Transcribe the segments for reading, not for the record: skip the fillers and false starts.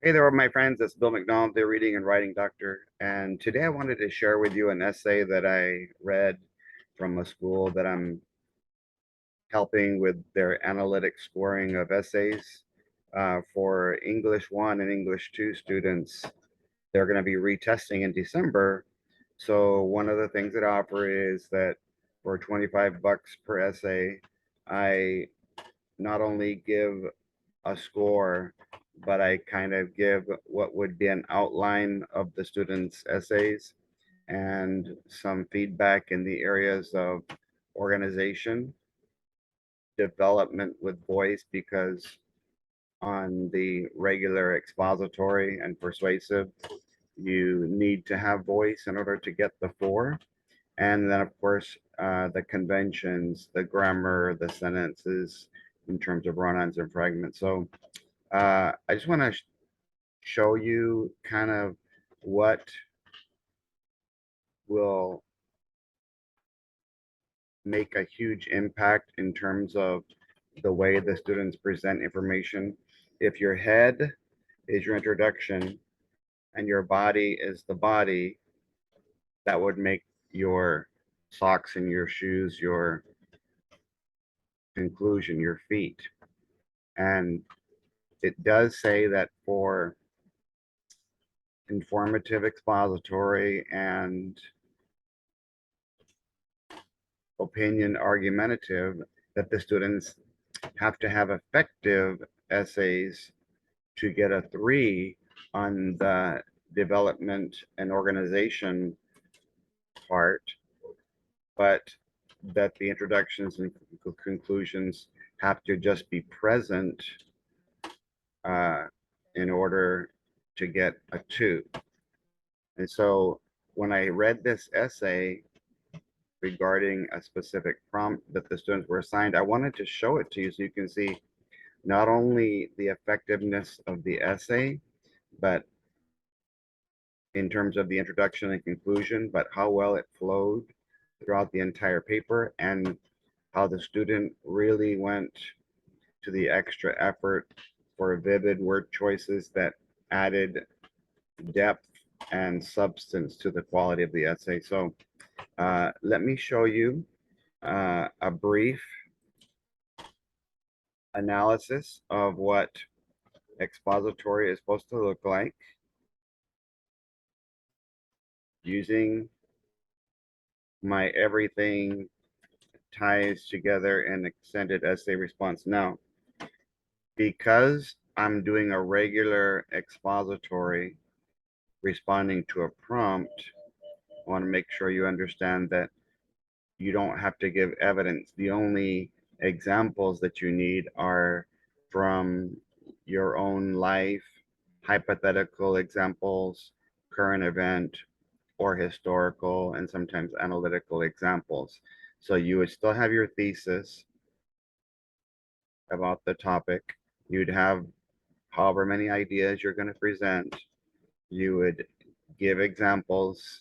Hey there, my friends. It's Bill MacDonald, the reading and writing doctor. And today I wanted to share with you an essay that I read from a school that I'm helping with their analytic scoring of essays for English 1 and English 2 students. They're going to be retesting in December. So one of the things that I offer is that for 25 bucks per essay, I not only give a score, but I kind of give what would be an outline of the students' essays and some feedback in the areas of organization, development with voice, because on the regular expository and persuasive, you need to have voice in order to get the four. And then, of course, the conventions, the grammar, the sentences in terms of run-ons and fragments. So I just want to show you kind of what will make a huge impact in terms of the way the students present information. If your head is your introduction and your body is the body, that would make your socks and your shoes your conclusion, your feet. And it does say that for informative, expository, and opinion argumentative, that the students have to have effective essays to get a 3 on the development and organization part, but that the introductions and conclusions have to just be present uh, in order to get a 2. And so when I read this essay regarding a specific prompt that the students were assigned, I wanted to show it to you so you can see not only the effectiveness of the essay, but in terms of the introduction and conclusion, but how well it flowed throughout the entire paper and how the student really went to the extra effort for vivid word choices that added depth and substance to the quality of the essay. So let me show you a brief analysis of what expository is supposed to look like using my everything ties together an extended essay response. Now, because I'm doing a regular expository responding to a prompt, I want to make sure you understand that you don't have to give evidence. The only examples that you need are from your own life, hypothetical examples, current event, or historical, and sometimes analytical examples. So you would still have your thesis about the topic. You'd have however many ideas you're going to present. You would give examples,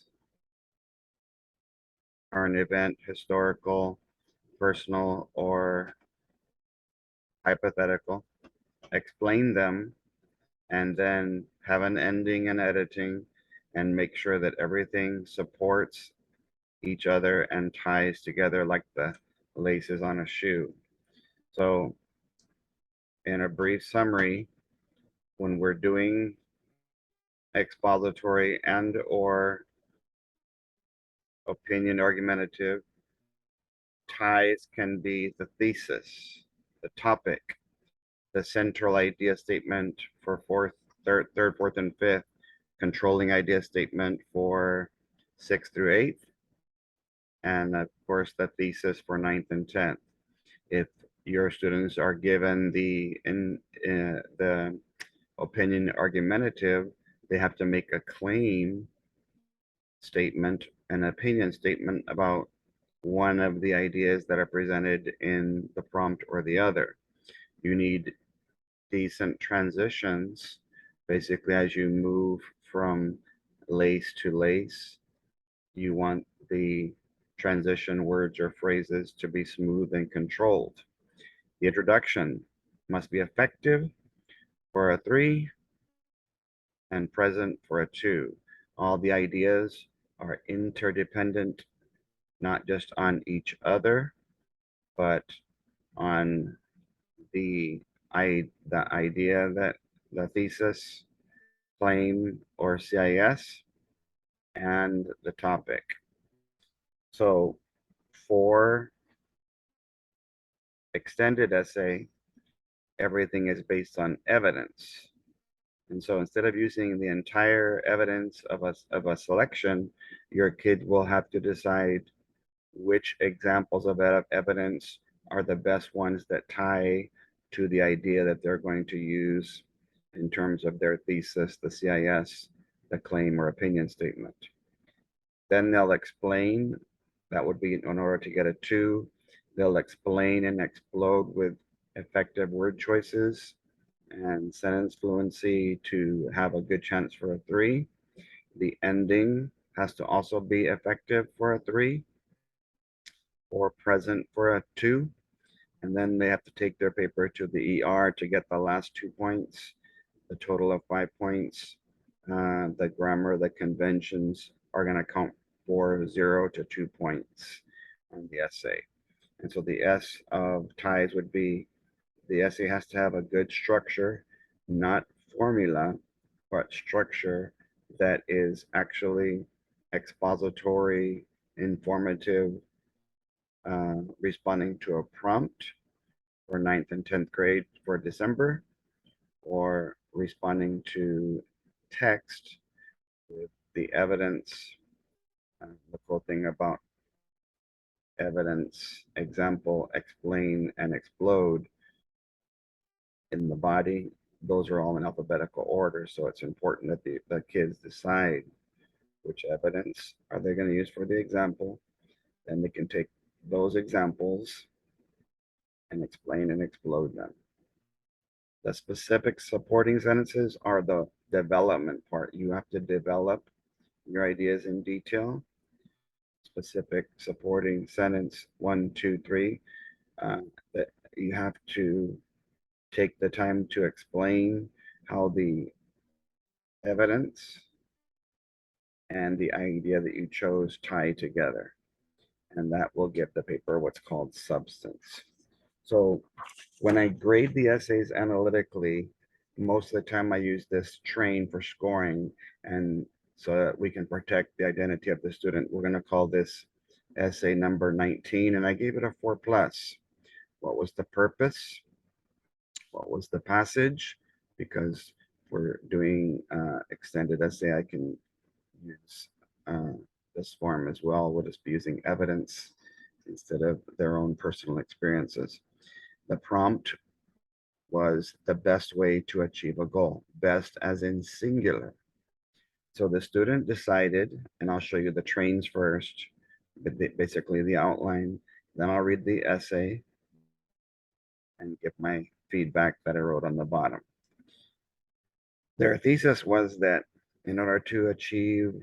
current event, historical, personal, or hypothetical, explain them, and then have an ending and editing and make sure that everything supports each other and ties together like the laces on a shoe. So in a brief summary, when we're doing expository and or opinion argumentative, ties can be the thesis, the topic, the central idea statement for third, fourth, and fifth, controlling idea statement for sixth through eighth, and of course the thesis for ninth and 10th. If your students are given the opinion argumentative, they have to make a claim statement, an opinion statement about one of the ideas that are presented in the prompt or the other. You need decent transitions, basically as you move from lace to lace. You want the transition words or phrases to be smooth and controlled. The introduction must be effective for a 3, and present for a 2. All the ideas are interdependent, not just on each other, but on the idea that the thesis, claim, or CIS, and the topic. So for extended essay, everything is based on evidence. And so instead of using the entire evidence of a selection, your kid will have to decide which examples of evidence are the best ones that tie to the idea that they're going to use in terms of their thesis, the CIS, the claim or opinion statement. Then they'll explain, that would be in order to get a 2. They'll explain and explode with effective word choices and sentence fluency to have a good chance for a 3. The ending has to also be effective for a 3 or present for a 2. And then they have to take their paper to the ER to get the last 2 points, the total of 5 points. The grammar, the conventions are going to count for 0 to 2 points on the essay. And so the S of ties would be the essay has to have a good structure, not formula, but structure that is actually expository, informative, responding to a prompt for 9th and 10th grade for December, or responding to text with the evidence. The cool thing about evidence, example, explain, and explode in the body, those are all in alphabetical order. So it's important that the kids decide which evidence are they going to use for the example. Then they can take those examples and explain and explode them. The specific supporting sentences are the development part. You have to develop your ideas in detail. Specific supporting sentence 1, 2, 3. That you have to take the time to explain how the evidence and the idea that you chose tie together. And that will give the paper what's called substance. So when I grade the essays analytically, most of the time I use this train for scoring, and so that we can protect the identity of the student. We're going to call this essay number 19, and I gave it a 4+. What was the purpose? What was the passage? Because we're doing extended essay, I can use this form as well. We'll just be using evidence instead of their own personal experiences. The prompt was the best way to achieve a goal, best as in singular. So the student decided, and I'll show you the trains first, but basically the outline, then I'll read the essay and give my feedback that I wrote on the bottom. Their thesis was that in order to achieve,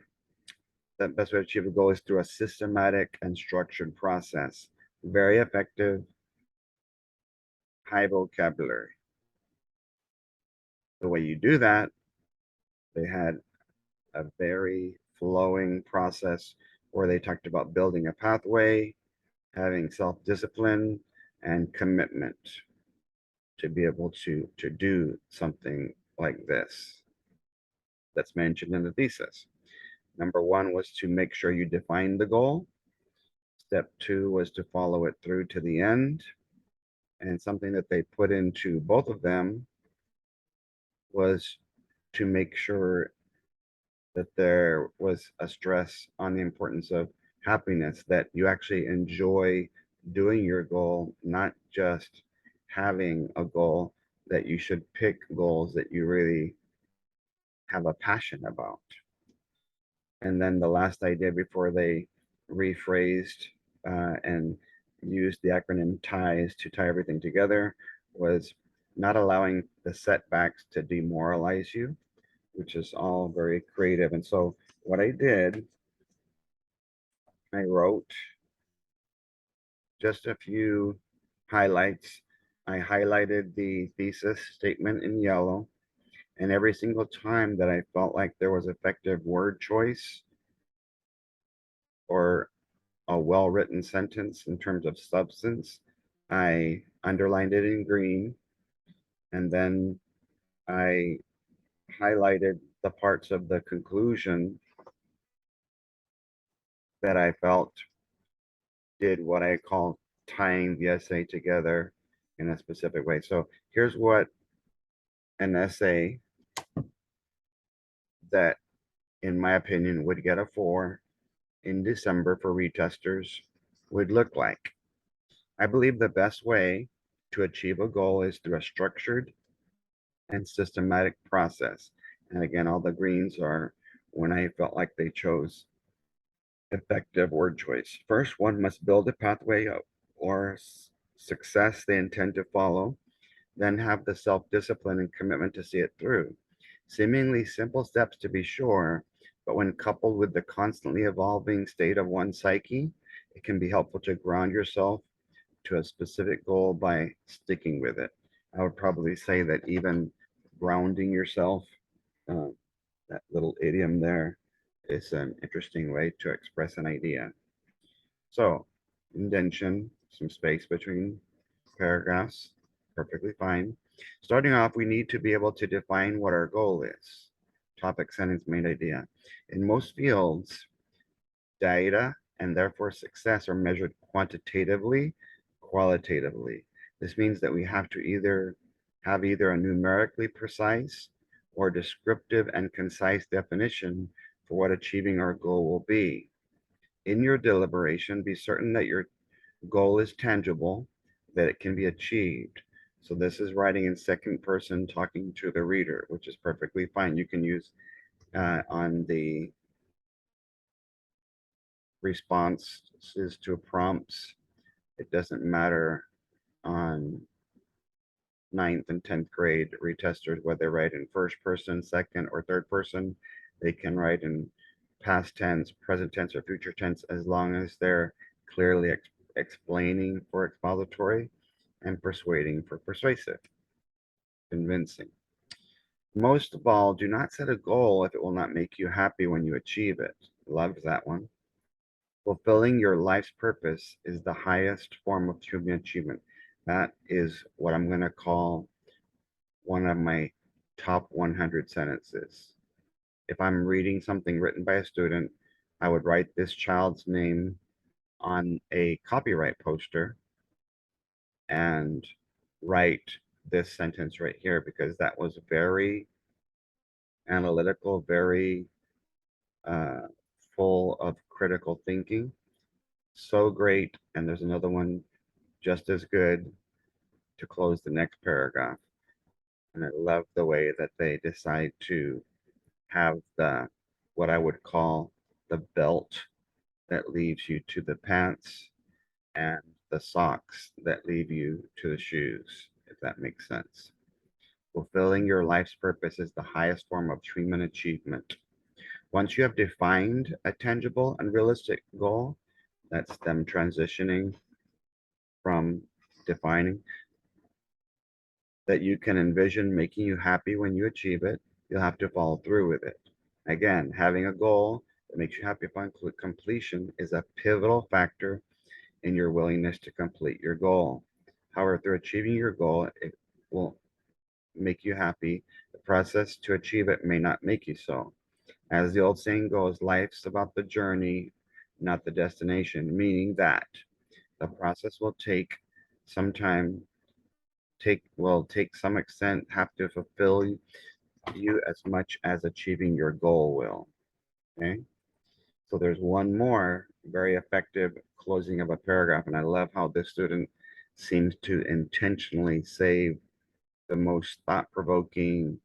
the best way to achieve a goal is through a systematic and structured process. Very effective, high vocabulary. The way you do that, they had a very flowing process where they talked about building a pathway, having self-discipline, and commitment to be able to do something like this that's mentioned in the thesis. Number 1 was to make sure you define the goal. Step 2 was to follow it through to the end. And something that they put into both of them was to make sure that there was a stress on the importance of happiness, that you actually enjoy doing your goal, not just having a goal, that you should pick goals that you really have a passion about. And then the last idea before they rephrased and used the acronym TIES to tie everything together was not allowing the setbacks to demoralize you, which is all very creative. And so what I did, I wrote just a few highlights. I highlighted the thesis statement in yellow. And every single time that I felt like there was effective word choice or a well-written sentence in terms of substance, I underlined it in green, and then I highlighted the parts of the conclusion that I felt did what I call tying the essay together in a specific way. So here's what an essay that, in my opinion, would get a 4 in December for retesters would look like. I believe the best way to achieve a goal is through a structured and systematic process. And again, all the greens are when I felt like they chose effective word choice. First, one must build a pathway or success they intend to follow, then have the self-discipline and commitment to see it through. Seemingly simple steps to be sure, but when coupled with the constantly evolving state of one's psyche, it can be helpful to ground yourself to a specific goal by sticking with it. I would probably say that even grounding yourself, uh, that little idiom there, is an interesting way to express an idea. So, indentation, some space between paragraphs, perfectly fine. Starting off, we need to be able to define what our goal is. Topic, sentence, main idea. In most fields, data and therefore success are measured quantitatively, qualitatively. This means that we have to have either a numerically precise or descriptive and concise definition for what achieving our goal will be. In your deliberation, be certain that your goal is tangible, that it can be achieved. So this is writing in second person talking to the reader, which is perfectly fine. You can use on the responses to prompts. It doesn't matter on ninth and 10th grade retesters, whether they write in first person, second, or third person. They can write in past tense, present tense, or future tense as long as they're clearly explaining for expository and persuading for persuasive, convincing. Most of all, do not set a goal if it will not make you happy when you achieve it. Love that one. Fulfilling your life's purpose is the highest form of human achievement. That is what I'm going to call one of my top 100 sentences. If I'm reading something written by a student, I would write this child's name on a copyright poster and write this sentence right here because that was very analytical, very uh, full of critical thinking. So great. And there's another one just as good to close the next paragraph. And I love the way that they decide to have the what I would call the belt that leads you to the pants and the socks that lead you to the shoes, if that makes sense. Fulfilling your life's purpose is the highest form of human achievement. Once you have defined a tangible and realistic goal, that's them transitioning from defining that you can envision making you happy when you achieve it, you'll have to follow through with it. Again, having a goal that makes you happy upon completion is a pivotal factor in your willingness to complete your goal. However, through achieving your goal, it will make you happy. The process to achieve it may not make you so. As the old saying goes, life's about the journey, not the destination, meaning that the process will take some time, take some extent, have to fulfill you as much as achieving your goal will. Okay. So there's one more very effective closing of a paragraph, and I love how this student seems to intentionally save the most thought-provoking,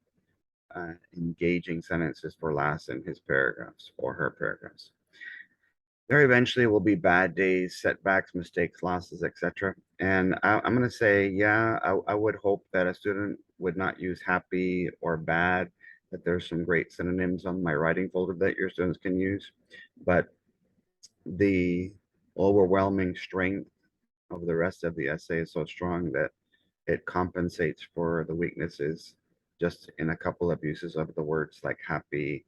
engaging sentences for last in his paragraphs or her paragraphs. There eventually will be bad days, setbacks, mistakes, losses, etc. And I'm going to say, yeah, I would hope that a student would not use happy or bad, that there's some great synonyms on my writing folder that your students can use. But the overwhelming strength of the rest of the essay is so strong that it compensates for the weaknesses just in a couple of uses of the words like happy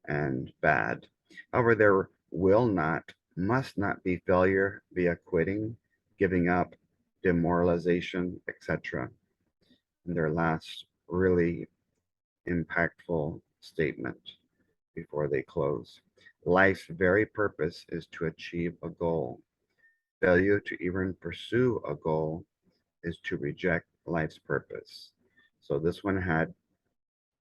and bad. However, there will not, must not be failure via quitting, giving up, demoralization, etc. And their last really impactful statement before they close. Life's very purpose is to achieve a goal. Failure to even pursue a goal is to reject life's purpose. So this one had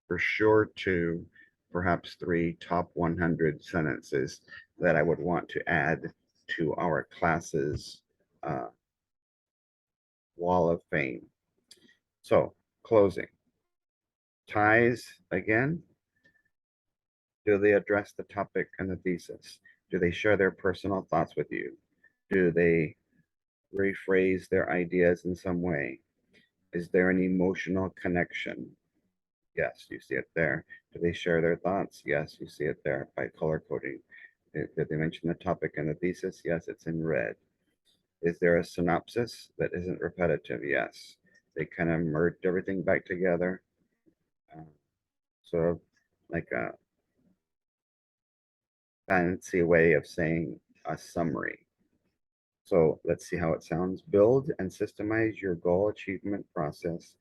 for sure two, perhaps three top 100 sentences that I would want to add to our class's uh, wall of fame. So, closing. Ties again. Do they address the topic and the thesis? Do they share their personal thoughts with you? Do they rephrase their ideas in some way? Is there an emotional connection? Yes, you see it there. Do they share their thoughts? Yes, you see it there by color coding. Did they mention the topic and the thesis? Yes, it's in red. Is there a synopsis that isn't repetitive? Yes. They kind of merged everything back together, uh, sort of like a fancy way of saying a summary. So let's see how it sounds. Build and systemize your goal achievement process.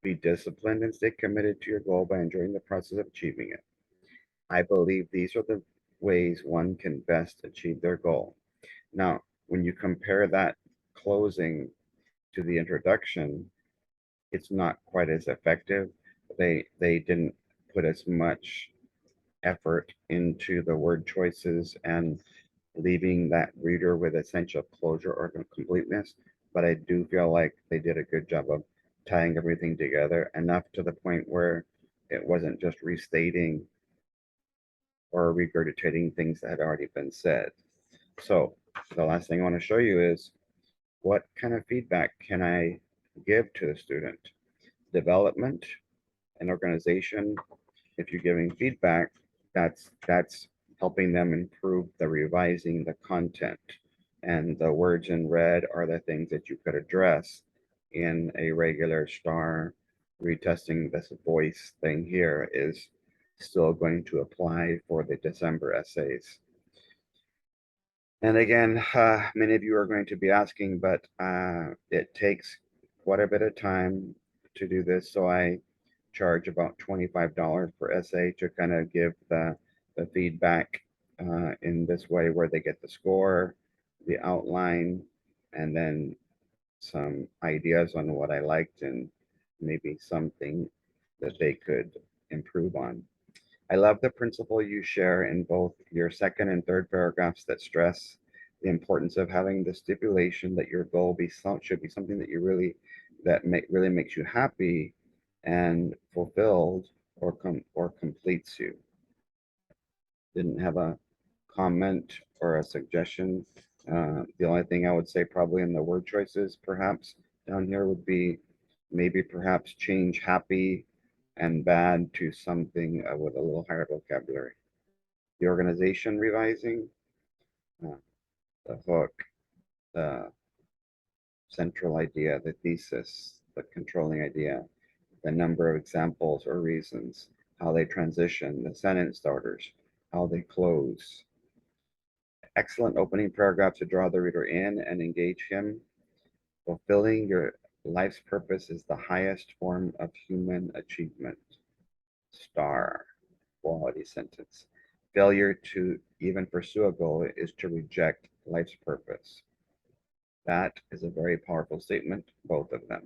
Be disciplined and stay committed to your goal by enjoying the process of achieving it. I believe these are the ways one can best achieve their goal. Now, when you compare that closing to the introduction, it's not quite as effective. They didn't put as much effort into the word choices and leaving that reader with a sense of closure or completeness. But I do feel like they did a good job of tying everything together enough to the point where it wasn't just restating or regurgitating things that had already been said. So the last thing I want to show you is what kind of feedback can I give to the student? Development and organization. If you're giving feedback, that's helping them improve the revising the content. And the words in red are the things that you could address in a regular star retesting. This voice thing here is still going to apply for the December essays. And again, many of you are going to be asking, but it takes quite a bit of time to do this. So I charge about $25 per essay to kind of give the feedback in this way where they get the score, the outline, and then some ideas on what I liked and maybe something that they could improve on. I love the principle you share in both your second and third paragraphs that stress the importance of having the stipulation that your goal should be something that you really really makes you happy and fulfilled or completes you. Didn't have a comment or a suggestion. The only thing I would say probably in the word choices perhaps down here would be maybe perhaps change happy and bad to something with a little higher vocabulary. The organization revising, uh, the hook, the central idea, the thesis, the controlling idea, the number of examples or reasons, how they transition, the sentence starters, how they close. Excellent opening paragraph to draw the reader in and engage him. Fulfilling your life's purpose is the highest form of human achievement. Star, quality sentence. Failure to even pursue a goal is to reject life's purpose. That is a very powerful statement, both of them.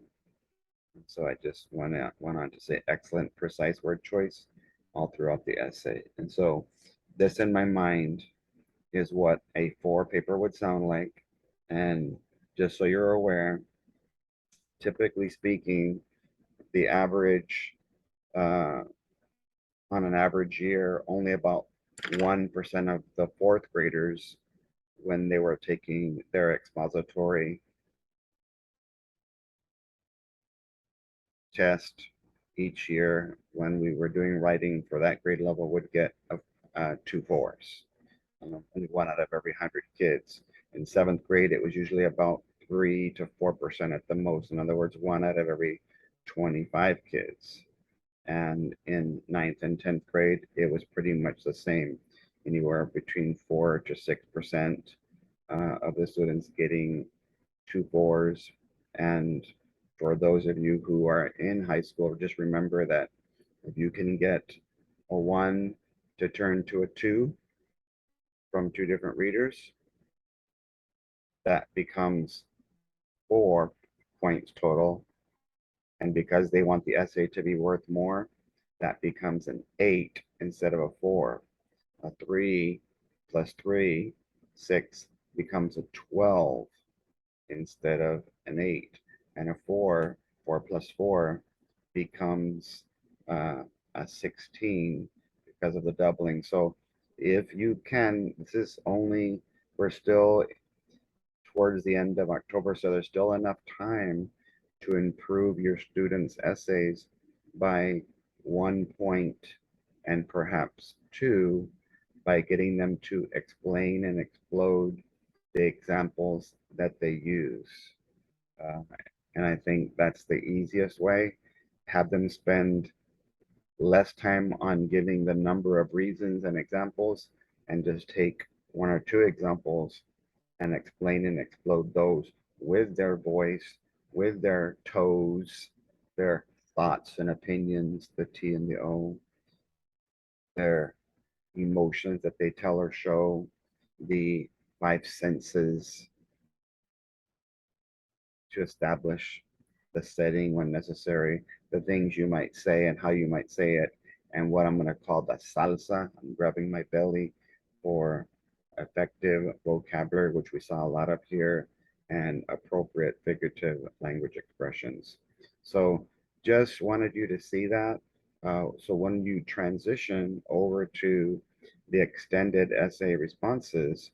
So I just went on to say excellent, precise word choice all throughout the essay. And so this in my mind is what a 4 paper would sound like. And just so you're aware, typically speaking, the average on an average year, only about 1% of the fourth graders, when they were taking their expository test each year, when we were doing writing for that grade level, would get 2 4s. Only 1 out of every 100 kids. In 7th grade, it was usually about 3 to 4% at the most. In other words, 1 out of every 25 kids. And in ninth and 10th grade, it was pretty much the same, anywhere between 4 to 6% of the students getting 2 4s. And for those of you who are in high school, just remember that if you can get a 1 to turn to a 2 from two different readers, that becomes 4 points total. And because they want the essay to be worth more, that becomes an 8 instead of a 4. A 3 plus 3, 6, becomes a 12 instead of an 8. And a 4 plus 4, becomes a 16 because of the doubling. So if you can, this is only, we're still towards the end of October, so there's still enough time to improve your students' essays by 1 point and perhaps 2 by getting them to explain and explode the examples that they use. Uh, and I think that's the easiest way. Have them spend less time on giving the number of reasons and examples and just take 1 or 2 examples and explain and explode those with their voice, with their toes, their thoughts and opinions, the T and the O, their emotions that they tell or show, the 5 senses, to establish the setting when necessary, the things you might say and how you might say it, and what I'm going to call the salsa. I'm grabbing my belly for effective vocabulary, which we saw a lot of here, and appropriate figurative language expressions. So just wanted you to see that. So when you transition over to the extended essay responses,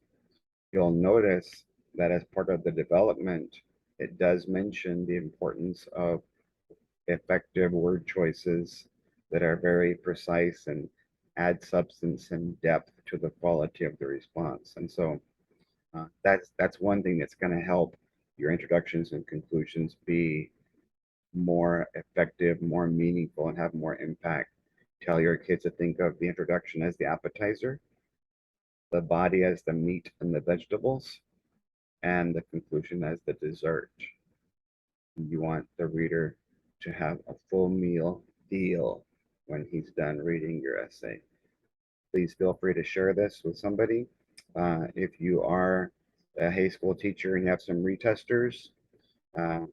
you'll notice that as part of the development, it does mention the importance of effective word choices that are very precise and add substance and depth to the quality of the response. And so that's one thing that's going to help your introductions and conclusions be more effective, more meaningful, and have more impact. Tell your kids to think of the introduction as the appetizer, the body as the meat and the vegetables, and the conclusion as the dessert. You want the reader to have a full meal deal when he's done reading your essay. Please feel free to share this with somebody. If you are a high school teacher and you have some retesters, uh,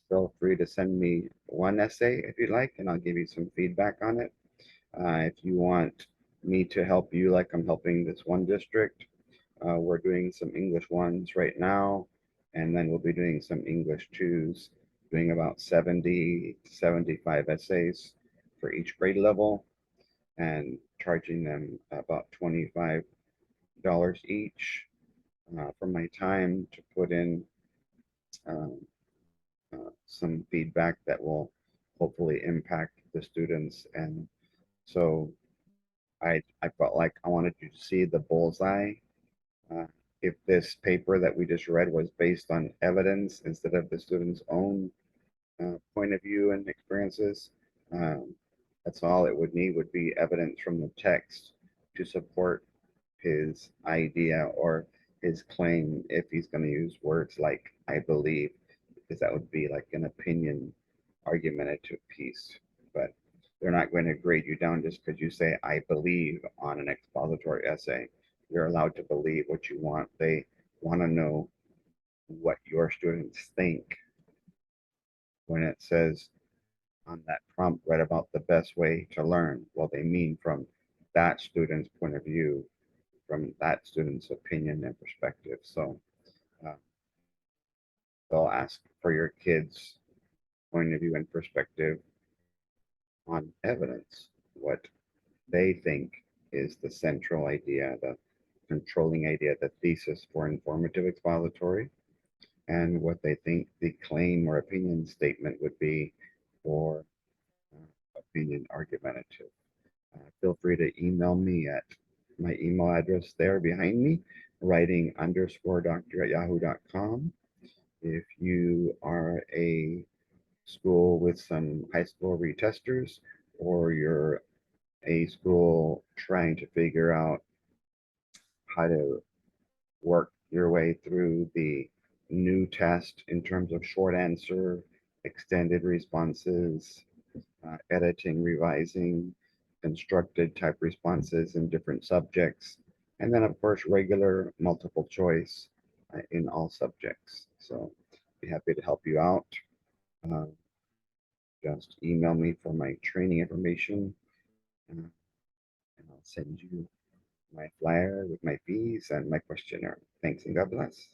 feel free to send me one essay if you'd like, and I'll give you some feedback on it. If you want me to help you like I'm helping this one district, we're doing some English 1s right now, and then we'll be doing some English 2s, doing about 70 to 75 essays for each grade level, and charging them about $25 each for my time to put in um, some feedback that will hopefully impact the students. And so I felt like I wanted you to see the bullseye. Uh, if this paper that we just read was based on evidence instead of the student's own point of view and experiences, um, that's all it would need would be evidence from the text to support his idea or his claim if he's going to use words like I believe, because that would be like an opinion argumentative piece. But they're not going to grade you down just because you say I believe on an expository essay. You're allowed to believe what you want. They want to know what your students think when it says on that prompt, write about the best way to learn. Well, they mean from that student's point of view, from that student's opinion and perspective. So uh, they'll ask for your kids' point of view and perspective on evidence, what they think is the central idea, the controlling idea, the thesis for informative expository, and what they think the claim or opinion statement would be for opinion argumentative. Feel free to email me at my email address there behind me, writing_doctor@yahoo.com. If you are a school with some high school retesters, or you're a school trying to figure out how to work your way through the new test in terms of short answer, extended responses, editing, revising, constructed type responses in different subjects, and then of course regular multiple choice in all subjects. So be happy to help you out. Uh, just email me for my training information, and I'll send you my flyer with my fees and my questionnaire. Thanks and God bless.